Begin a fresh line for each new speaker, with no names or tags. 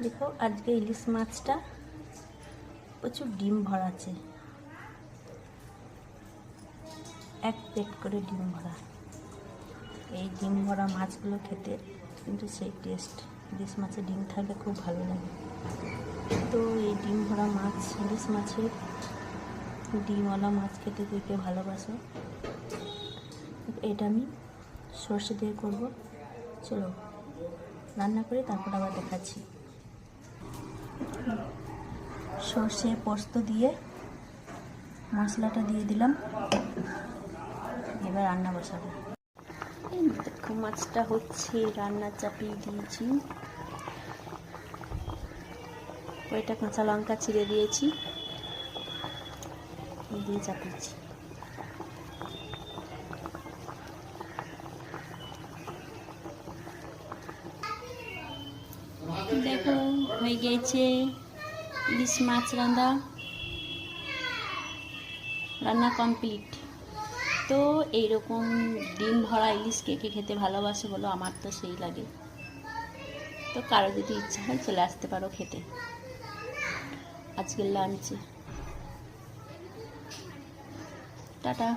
দেখো আজকে ইলিশ মাছটা প্রচুর ডিম ভরা আছে, এক প্লেট করে ডিম ভরা। এই ডিম ভরা মাছগুলো খেতে কিন্তু সেই টেস্ট, ইলিশ মাছের ডিম থাকলে খুব ভালো লাগে। তো এই ডিম ভরা মাছ, ইলিশ মাছের ডিমওয়ালা মাছ খেতে কে কে ভালোবাসো। এটা আমি সর্ষে দিয়ে করব, চলো রান্না করে তারপর আবার দেখাচ্ছি। সর্ষে পোস্ত দিয়ে মশলাটা দিয়ে দিলাম, এবার রান্না বসাবো। দেখো মাছটা হচ্ছে, রান্না চাপিয়ে দিয়েছি, কয়টা কাঁচা লঙ্কা ছিঁড়ে দিয়েছি, দিয়ে চাপিয়েছি। দেখো হয়ে গেছে ইলিশ মাছ রান্না কমপ্লিট। তো এইরকম ডিম ভরা ইলিশ কে কে খেতে ভালোবাসে বলো, আমার তো সেই লাগে। তো কারো যদি ইচ্ছা হয় চলে আসতে পারো খেতে আজকের লাঞ্চে। টাটা।